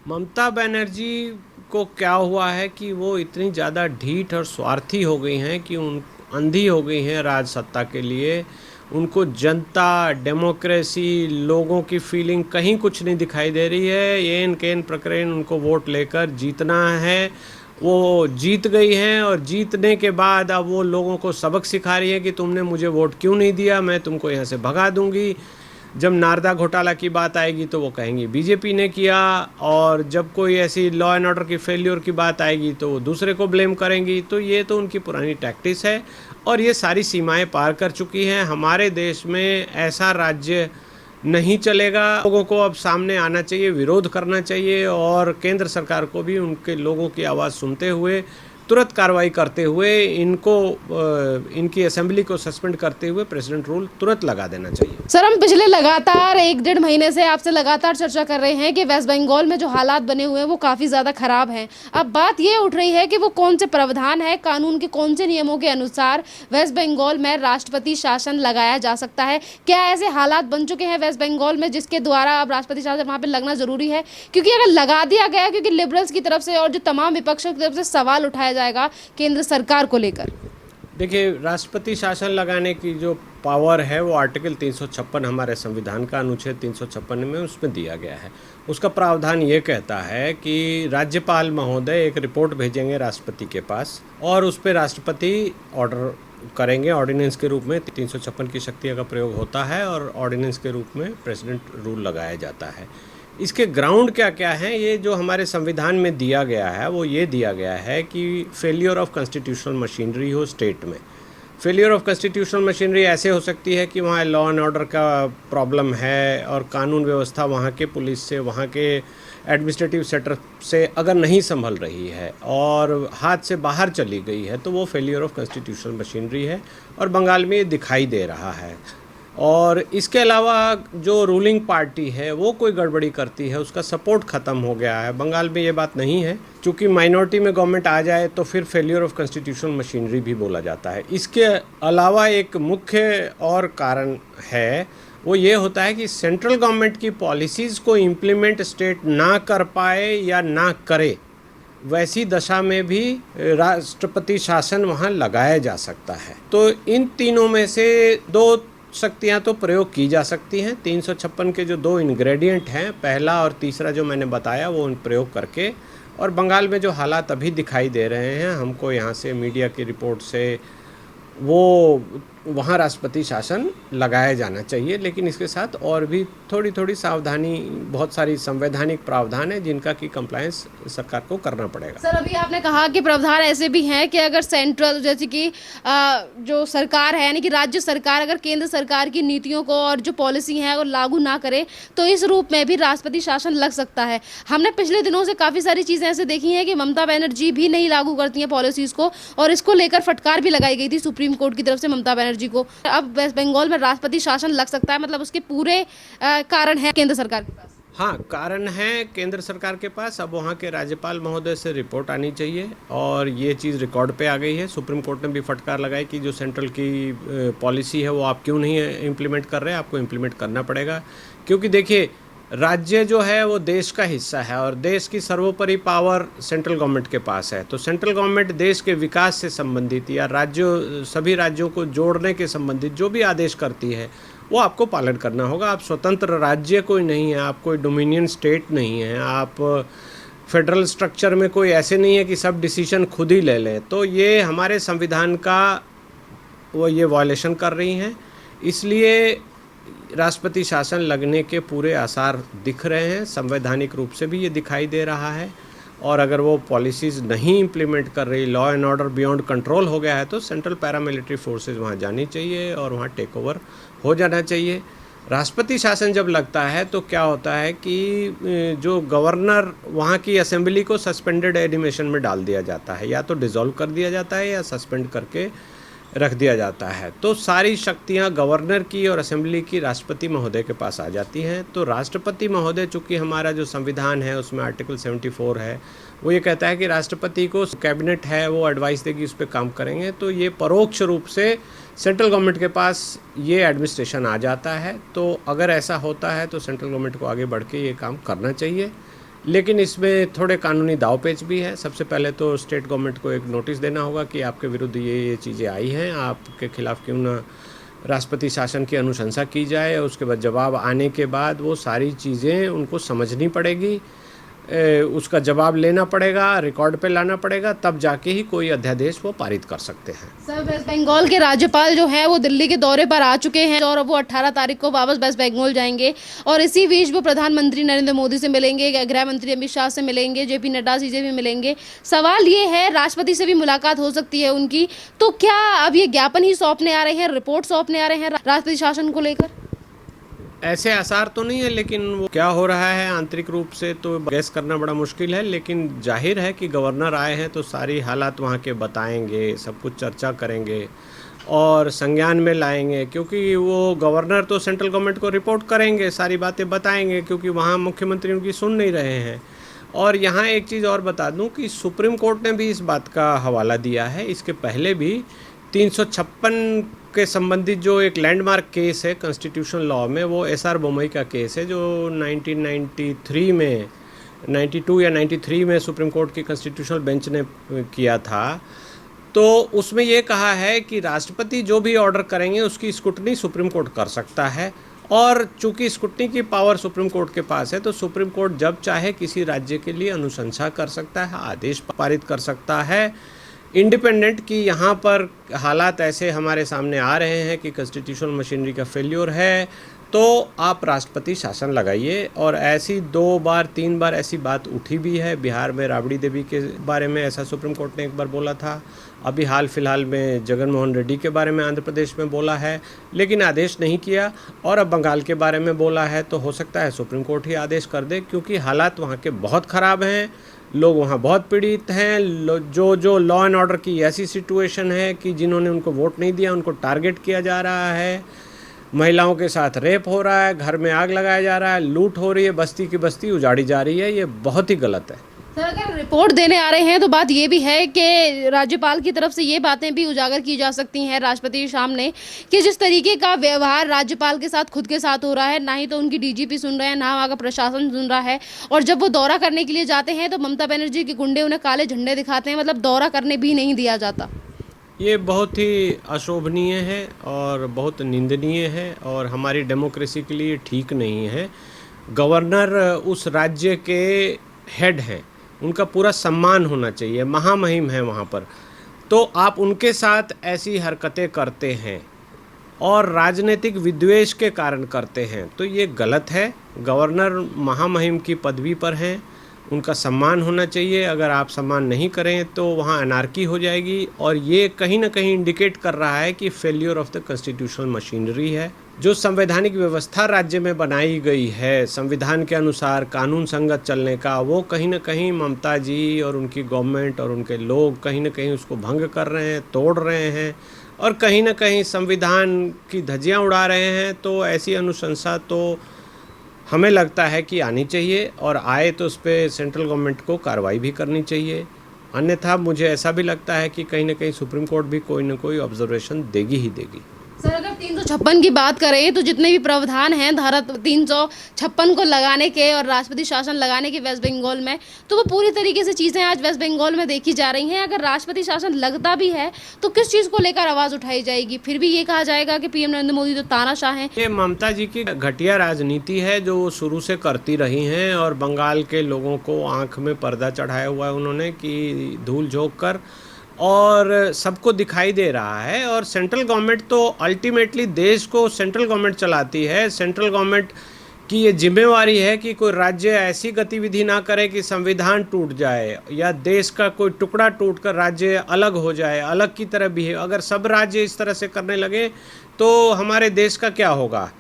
ममता बनर्जी को क्या हुआ है कि वो इतनी ज़्यादा ढीठ और स्वार्थी हो गई हैं कि उन अंधी हो गई हैं राज सत्ता के लिए। उनको जनता, डेमोक्रेसी, लोगों की फीलिंग कहीं कुछ नहीं दिखाई दे रही है। एन केन प्रकरण उनको वोट लेकर जीतना है। वो जीत गई हैं और जीतने के बाद अब वो लोगों को सबक सिखा रही है कि तुमने मुझे वोट क्यों नहीं दिया, मैं तुमको यहाँ से भगा दूंगी। जब नारदा घोटाला की बात आएगी तो वो कहेंगी बीजेपी ने किया, और जब कोई ऐसी लॉ एंड ऑर्डर की फेल्योर की बात आएगी तो वो दूसरे को ब्लेम करेंगी। तो ये तो उनकी पुरानी टैक्टिस है और ये सारी सीमाएं पार कर चुकी हैं। हमारे देश में ऐसा राज्य नहीं चलेगा। लोगों को अब सामने आना चाहिए, विरोध करना चाहिए और केंद्र सरकार को भी उनके लोगों की आवाज़ सुनते हुए तुरंत कार्रवाई करते हुए इनकी असेंबली को सस्पेंड करते हुए प्रेसिडेंट रूल तुरंत लगा देना चाहिए। सर, हम पिछले लगातार 1-1.5 महीने से आपसे लगातार चर्चा कर रहे हैं कि वेस्ट बंगाल में जो हालात बने हुए हैं वो काफ़ी ज़्यादा ख़राब हैं। अब बात ये उठ रही है कि वो कौन से प्रावधान है, कानून के कौन से नियमों के अनुसार वेस्ट बंगाल में राष्ट्रपति शासन लगाया जा सकता है। क्या ऐसे हालात बन चुके हैं वेस्ट बंगाल में जिसके द्वारा अब राष्ट्रपति शासन वहाँ पर लगना ज़रूरी है? क्योंकि अगर लगा दिया गया, क्योंकि लिबरल्स की तरफ से और जो तमाम विपक्षों की तरफ से सवाल उठाया जाएगा केंद्र सरकार को लेकर। देखिए, राष्ट्रपति शासन लगाने की जो पावर है वो आर्टिकल 356 हमारे संविधान का अनुच्छेद 356 में उसमें दिया गया है। उसका प्रावधान ये कहता है कि राज्यपाल महोदय एक रिपोर्ट भेजेंगे राष्ट्रपति के पास और उस पर राष्ट्रपति ऑर्डर करेंगे ऑर्डिनेंस के रूप में। 356 की शक्तियों का प्रयोग होता है और ऑर्डिनेंस के रूप में प्रेसिडेंट रूल लगाया जाता है। इसके ग्राउंड क्या क्या हैं, ये जो हमारे संविधान में दिया गया है वो ये दिया गया है कि फेलियर ऑफ कॉन्स्टिट्यूशनल मशीनरी हो स्टेट में। फेलियर ऑफ कॉन्स्टिट्यूशनल मशीनरी ऐसे हो सकती है कि वहाँ लॉ एंड ऑर्डर का प्रॉब्लम है और कानून व्यवस्था वहाँ के पुलिस से, वहाँ के एडमिनिस्ट्रेटिव सेटअप से अगर नहीं संभल रही है और हाथ से बाहर चली गई है तो वो फेलियर ऑफ कॉन्स्टिट्यूशनल मशीनरी है और बंगाल में ये दिखाई दे रहा है। और इसके अलावा जो रूलिंग पार्टी है वो कोई गड़बड़ी करती है, उसका सपोर्ट ख़त्म हो गया है। बंगाल में ये बात नहीं है, चूँकि माइनॉरिटी में गवर्नमेंट आ जाए तो फिर फेलियर ऑफ कॉन्स्टिट्यूशनल मशीनरी भी बोला जाता है। इसके अलावा एक मुख्य और कारण है, वो ये होता है कि सेंट्रल गवर्नमेंट की पॉलिसीज़ को इम्प्लीमेंट स्टेट ना कर पाए या ना करे, वैसी दशा में भी राष्ट्रपति शासन वहाँ लगाया जा सकता है। तो इन तीनों में से दो शक्तियाँ तो प्रयोग की जा सकती हैं। 356 के जो दो इंग्रेडिएंट हैं, पहला और तीसरा जो मैंने बताया, वो प्रयोग करके, और बंगाल में जो हालात अभी दिखाई दे रहे हैं हमको यहाँ से मीडिया की रिपोर्ट से, वो वहाँ राष्ट्रपति शासन लगाया जाना चाहिए। लेकिन इसके साथ और भी थोड़ी थोड़ी सावधानी, बहुत सारी संवैधानिक प्रावधान है जिनका कि कंप्लायंस सरकार को करना पड़ेगा। सर, अभी आपने कहा कि प्रावधान ऐसे भी हैं कि अगर सेंट्रल, जैसे कि जो सरकार है यानी कि राज्य सरकार, अगर केंद्र सरकार की नीतियों को और जो पॉलिसी है वो लागू ना करे तो इस रूप में भी राष्ट्रपति शासन लग सकता है। हमने पिछले दिनों से काफ़ी सारी चीज़ें ऐसे देखी हैं कि ममता बनर्जी भी नहीं लागू करती हैं पॉलिसीज़ को, और इसको लेकर फटकार भी लगाई गई थी सुप्रीम कोर्ट की तरफ से ममता बनर्जी को। अब वेस्ट बंगाल में राष्ट्रपति शासन लग सकता है, मतलब उसके पूरे कारण है केंद्र सरकार के पास। हाँ, कारण है केंद्र सरकार के पास। अब वहाँ के राज्यपाल महोदय से रिपोर्ट आनी चाहिए और ये चीज़ रिकॉर्ड पे आ गई है। सुप्रीम कोर्ट ने भी फटकार लगाई कि जो सेंट्रल की पॉलिसी है वो आप क्यों नहीं इम्प्लीमेंट कर रहे हैं, आपको इम्प्लीमेंट करना पड़ेगा। क्योंकि देखिए, राज्य जो है वो देश का हिस्सा है और देश की सर्वोपरि पावर सेंट्रल गवर्नमेंट के पास है। तो सेंट्रल गवर्नमेंट देश के विकास से संबंधित या सभी राज्यों को जोड़ने के संबंधित जो भी आदेश करती है वो आपको पालन करना होगा। आप स्वतंत्र राज्य कोई नहीं है, आप कोई डोमिनियन स्टेट नहीं है, आप फेडरल स्ट्रक्चर में कोई ऐसे नहीं है कि सब डिसीजन खुद ही ले लें। तो ये हमारे संविधान का वो ये वायलेशन कर रही हैं। इसलिए राष्ट्रपति शासन लगने के पूरे आसार दिख रहे हैं, संवैधानिक रूप से भी ये दिखाई दे रहा है। और अगर वो पॉलिसीज़ नहीं इम्प्लीमेंट कर रही, law and order beyond control हो गया है, तो सेंट्रल पैरामिलिट्री फोर्सेस वहाँ जानी चाहिए और वहाँ टेक ओवर हो जाना चाहिए। राष्ट्रपति शासन जब लगता है तो क्या होता है कि जो गवर्नर, वहाँ की असेंबली को सस्पेंडेड एनिमेशन में डाल दिया जाता है, या तो डिसॉल्व कर दिया जाता है या सस्पेंड करके रख दिया जाता है। तो सारी शक्तियां गवर्नर की और असेंबली की राष्ट्रपति महोदय के पास आ जाती हैं। तो राष्ट्रपति महोदय, चूँकि हमारा जो संविधान है उसमें आर्टिकल 74 है, वो ये कहता है कि राष्ट्रपति को कैबिनेट है वो एडवाइस देगी, उस पर काम करेंगे। तो ये परोक्ष रूप से सेंट्रल गवर्नमेंट के पास ये एडमिनिस्ट्रेशन आ जाता है। तो अगर ऐसा होता है तो सेंट्रल गवर्नमेंट को आगे बढ़ के ये काम करना चाहिए। लेकिन इसमें थोड़े कानूनी दांव-पेच भी है। सबसे पहले तो स्टेट गवर्नमेंट को एक नोटिस देना होगा कि आपके विरुद्ध ये चीज़ें आई हैं, आपके खिलाफ़ क्यों ना राष्ट्रपति शासन की अनुशंसा की जाए। उसके बाद जवाब आने के बाद वो सारी चीज़ें उनको समझनी पड़ेगी, उसका जवाब लेना पड़ेगा, रिकॉर्ड पे लाना पड़ेगा, तब जाके ही कोई अध्यादेश वो पारित कर सकते हैं। सर, वेस्ट बंगाल के राज्यपाल जो हैं वो दिल्ली के दौरे पर आ चुके हैं और अब वो 18 तारीख को वापस वेस्ट बंगाल जाएंगे और इसी बीच वो प्रधानमंत्री नरेंद्र मोदी से मिलेंगे, गृह मंत्री अमित शाह से मिलेंगे, जेपी नड्डा जी से भी मिलेंगे। सवाल ये है, राष्ट्रपति से भी मुलाकात हो सकती है उनकी, तो क्या अब ये ज्ञापन ही सौंपने आ रहे हैं, रिपोर्ट सौंपने आ रहे हैं राष्ट्रपति शासन को लेकर? ऐसे आसार तो नहीं है, लेकिन वो क्या हो रहा है आंतरिक रूप से तो गैस करना बड़ा मुश्किल है। लेकिन जाहिर है कि गवर्नर आए हैं तो सारी हालात वहाँ के बताएंगे, सब कुछ चर्चा करेंगे और संज्ञान में लाएंगे, क्योंकि वो गवर्नर तो सेंट्रल गवर्नमेंट को रिपोर्ट करेंगे, सारी बातें बताएंगे, क्योंकि वहाँ मुख्यमंत्री उनकी सुन नहीं रहे हैं। और यहाँ एक चीज़ और बता दूँ कि सुप्रीम कोर्ट ने भी इस बात का हवाला दिया है। इसके पहले भी 356 के संबंधित जो एक लैंडमार्क केस है कॉन्स्टिट्यूशनल लॉ में, वो एसआर बोमई का केस है जो 1993 में 92 या 93 में सुप्रीम कोर्ट की कॉन्स्टिट्यूशनल बेंच ने किया था। तो उसमें ये कहा है कि राष्ट्रपति जो भी ऑर्डर करेंगे उसकी स्क्रूटनी सुप्रीम कोर्ट कर सकता है, और चूंकि स्क्रूटनी की पावर सुप्रीम कोर्ट के पास है तो सुप्रीम कोर्ट जब चाहे किसी राज्य के लिए अनुशंसा कर सकता है, आदेश पारित कर सकता है इंडिपेंडेंट कि यहाँ पर हालात ऐसे हमारे सामने आ रहे हैं कि कॉन्स्टिट्यूशनल मशीनरी का फेल्योर है, तो आप राष्ट्रपति शासन लगाइए। और ऐसी 2 बार 3 बार ऐसी बात उठी भी है। बिहार में राबड़ी देवी के बारे में ऐसा सुप्रीम कोर्ट ने एक बार बोला था, अभी हाल फिलहाल में जगन मोहन रेड्डी के बारे में आंध्र प्रदेश में बोला है, लेकिन आदेश नहीं किया। और अब बंगाल के बारे में बोला है, तो हो सकता है सुप्रीम कोर्ट ही आदेश कर दे, क्योंकि हालात वहाँ के बहुत ख़राब हैं, लोग वहाँ बहुत पीड़ित हैं। जो लॉ एंड ऑर्डर की ऐसी सिचुएशन है कि जिन्होंने उनको वोट नहीं दिया उनको टारगेट किया जा रहा है, महिलाओं के साथ रेप हो रहा है, घर में आग लगाया जा रहा है, लूट हो रही है, बस्ती की बस्ती उजाड़ी जा रही है। ये बहुत ही गलत है। सर, अगर रिपोर्ट देने आ रहे हैं तो बात ये भी है कि राज्यपाल की तरफ से ये बातें भी उजागर की जा सकती हैं राष्ट्रपति के सामने कि जिस तरीके का व्यवहार राज्यपाल के साथ खुद के साथ हो रहा है, ना ही तो उनकी डीजीपी सुन रहे हैं, ना वहाँ का प्रशासन सुन रहा है, और जब वो दौरा करने के लिए जाते हैं तो ममता बनर्जी के गुंडे उन्हें काले झंडे दिखाते हैं, मतलब दौरा करने भी नहीं दिया जाता। ये बहुत ही अशोभनीय है और बहुत निंदनीय है और हमारी डेमोक्रेसी के लिए ठीक नहीं है। गवर्नर उस राज्य के हेड हैं, उनका पूरा सम्मान होना चाहिए, महामहिम है वहाँ पर, तो आप उनके साथ ऐसी हरकतें करते हैं और राजनीतिक विद्वेष के कारण करते हैं, तो ये गलत है। गवर्नर महामहिम की पदवी पर हैं, उनका सम्मान होना चाहिए। अगर आप सम्मान नहीं करें तो वहाँ अनार्की हो जाएगी, और ये कहीं ना कहीं इंडिकेट कर रहा है कि failure of the constitutional machinery है। जो संवैधानिक व्यवस्था राज्य में बनाई गई है संविधान के अनुसार कानून संगत चलने का, वो कहीं ना कहीं ममता जी और उनकी गवर्नमेंट और उनके लोग कहीं ना कहीं उसको भंग कर रहे हैं, तोड़ रहे हैं और कहीं ना कहीं संविधान की धज्जियां उड़ा रहे हैं। तो ऐसी अनुशंसा तो हमें लगता है कि आनी चाहिए, और आए तो उस पर सेंट्रल गवर्नमेंट को कार्रवाई भी करनी चाहिए। अन्यथा मुझे ऐसा भी लगता है कि कहीं ना कहीं सुप्रीम कोर्ट भी कोई ना कोई ऑब्जर्वेशन देगी ही देगी। सर, अगर 356 की बात करें तो जितने भी प्रावधान हैं धारा 356 को लगाने के और राष्ट्रपति शासन लगाने के वेस्ट बंगाल में, तो वो पूरी तरीके से चीज़ें आज वेस्ट बंगाल में देखी जा रही हैं। अगर राष्ट्रपति शासन लगता भी है तो किस चीज़ को लेकर आवाज़ उठाई जाएगी? फिर भी ये कहा जाएगा कि पीएम नरेंद्र मोदी तो तानाशाह हैं। ये ममता जी की घटिया राजनीति है जो वो शुरू से करती रही हैं, और बंगाल के लोगों को आंख में पर्दा चढ़ाया हुआ है उन्होंने कि धूल झोंक कर, और सबको दिखाई दे रहा है। और सेंट्रल गवर्नमेंट तो अल्टीमेटली देश को सेंट्रल गवर्नमेंट चलाती है। सेंट्रल गवर्नमेंट की ये जिम्मेवारी है कि कोई राज्य ऐसी गतिविधि ना करे कि संविधान टूट जाए या देश का कोई टुकड़ा टूटकर राज्य अलग हो जाए, अलग की तरह बिहेव। अगर सब राज्य इस तरह से करने लगे तो हमारे देश का क्या होगा?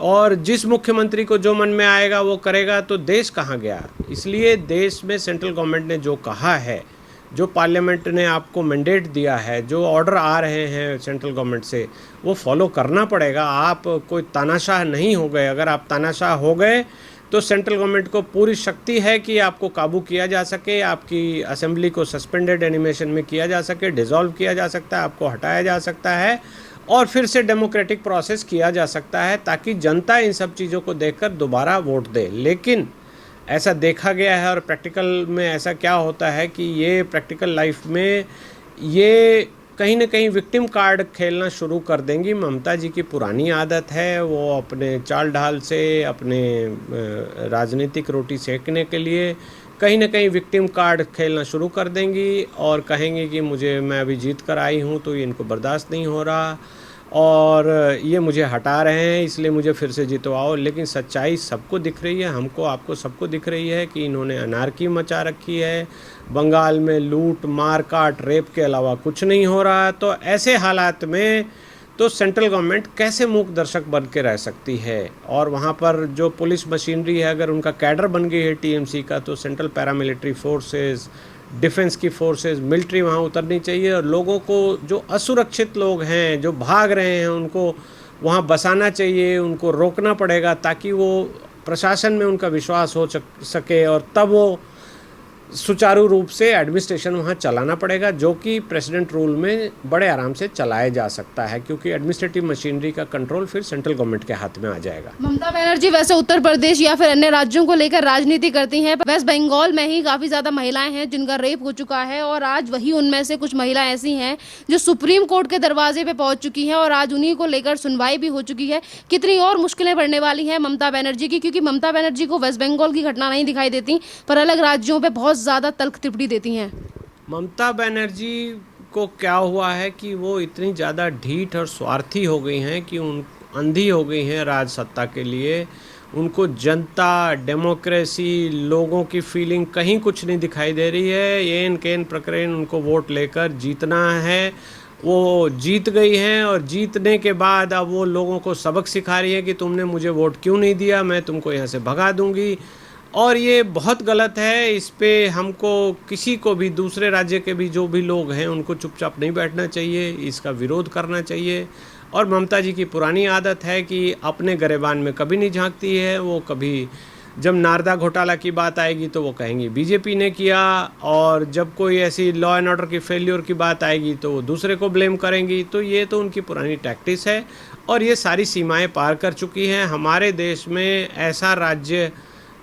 और जिस मुख्यमंत्री को जो मन में आएगा वो करेगा, तो देश कहाँ गया? इसलिए देश में सेंट्रल गवर्नमेंट ने जो कहा है, जो पार्लियामेंट ने आपको मैंडेट दिया है, जो ऑर्डर आ रहे हैं सेंट्रल गवर्नमेंट से, वो फॉलो करना पड़ेगा। आप कोई तानाशाह नहीं हो गए। अगर आप तानाशाह हो गए तो सेंट्रल गवर्नमेंट को पूरी शक्ति है कि आपको काबू किया जा सके, आपकी असेंबली को सस्पेंडेड एनिमेशन में किया जा सके, डिसॉल्व किया जा सकता है, आपको हटाया जा सकता है और फिर से डेमोक्रेटिक प्रोसेस किया जा सकता है, ताकि जनता इन सब चीज़ों को देखकर दोबारा वोट दे। लेकिन ऐसा देखा गया है और प्रैक्टिकल में ऐसा क्या होता है कि ये प्रैक्टिकल लाइफ में ये कहीं ना कहीं विक्टिम कार्ड खेलना शुरू कर देंगी। ममता जी की पुरानी आदत है, वो अपने चाल ढाल से, अपने राजनीतिक रोटी सेकने के लिए कहीं ना कहीं विक्टिम कार्ड खेलना शुरू कर देंगी और कहेंगी कि मैं अभी जीत कर आई हूँ तो ये इनको बर्दाश्त नहीं हो रहा और ये मुझे हटा रहे हैं, इसलिए मुझे फिर से जितवाओ। लेकिन सच्चाई सबको दिख रही है, हमको, आपको, सबको दिख रही है कि इन्होंने अनार्की मचा रखी है। बंगाल में लूट, मार काट, रेप के अलावा कुछ नहीं हो रहा। तो ऐसे हालात में तो सेंट्रल गवर्नमेंट कैसे मूक दर्शक बन के रह सकती है? और वहाँ पर जो पुलिस मशीनरी है, अगर उनका कैडर बन गई है टीएमसी का, तो सेंट्रल पैरामिलिट्री फोर्सेस, डिफेंस की फोर्सेस, मिलिट्री वहाँ उतरनी चाहिए और लोगों को, जो असुरक्षित लोग हैं, जो भाग रहे हैं, उनको वहाँ बसाना चाहिए, उनको रोकना पड़ेगा ताकि वो प्रशासन में उनका विश्वास हो सके और तब वो सुचारू रूप से एडमिनिस्ट्रेशन वहाँ चलाना पड़ेगा, जो कि प्रेसिडेंट रूल में बड़े आराम से चलाया जा सकता है, क्योंकि एडमिनिस्ट्रेटिव मशीनरी का कंट्रोल फिर सेंट्रल गवर्नमेंट के हाथ में आ जाएगा। ममता बनर्जी वैसे उत्तर प्रदेश या फिर अन्य राज्यों को लेकर राजनीति करती हैं। वेस्ट बंगाल में ही काफी ज्यादा महिलाएं हैं जिनका रेप हो चुका है और आज वही उनमें से कुछ महिलाएं ऐसी हैं जो सुप्रीम कोर्ट के दरवाजे पे पहुंच चुकी हैं और आज उन्हीं को लेकर सुनवाई भी हो चुकी है। कितनी और मुश्किलें पड़ने वाली हैं ममता बनर्जी की, क्योंकि ममता बनर्जी को वेस्ट बंगाल की घटना नहीं दिखाई देती पर अलग राज्यों पर बहुत ज़्यादा तल्ख टिप्पणी देती हैं। ममता बनर्जी को क्या हुआ है कि वो इतनी ज़्यादा ढीठ और स्वार्थी हो गई हैं कि अंधी हो गई हैं राज सत्ता के लिए। उनको जनता, डेमोक्रेसी, लोगों की फीलिंग कहीं कुछ नहीं दिखाई दे रही है। येन केन प्रकरण उनको वोट लेकर जीतना है, वो जीत गई हैं और जीतने के बाद अब वो लोगों को सबक सिखा रही है कि तुमने मुझे वोट क्यों नहीं दिया, मैं तुमको यहाँ से भगा दूंगी। और ये बहुत गलत है। इस पे हमको, किसी को भी, दूसरे राज्य के भी जो भी लोग हैं, उनको चुपचाप नहीं बैठना चाहिए, इसका विरोध करना चाहिए। और ममता जी की पुरानी आदत है कि अपने गरेबान में कभी नहीं झांकती है। वो कभी, जब नारदा घोटाला की बात आएगी तो वो कहेंगी बीजेपी ने किया, और जब कोई ऐसी लॉ एंड ऑर्डर की फेल्योर की बात आएगी तो वो दूसरे को ब्लेम करेंगी। तो ये तो उनकी पुरानी टैक्टिस है और ये सारी सीमाएं पार कर चुकी हैं। हमारे देश में ऐसा राज्य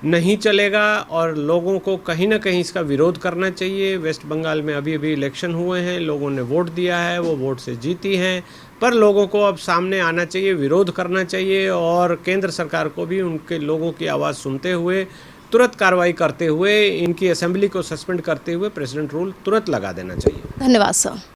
नहीं चलेगा और लोगों को कहीं ना कहीं इसका विरोध करना चाहिए। वेस्ट बंगाल में अभी अभी इलेक्शन हुए हैं, लोगों ने वोट दिया है, वो वोट से जीती हैं, पर लोगों को अब सामने आना चाहिए, विरोध करना चाहिए और केंद्र सरकार को भी उनके लोगों की आवाज़ सुनते हुए, तुरंत कार्रवाई करते हुए, इनकी असेंबली को सस्पेंड करते हुए प्रेसिडेंट रूल तुरंत लगा देना चाहिए। धन्यवाद सर।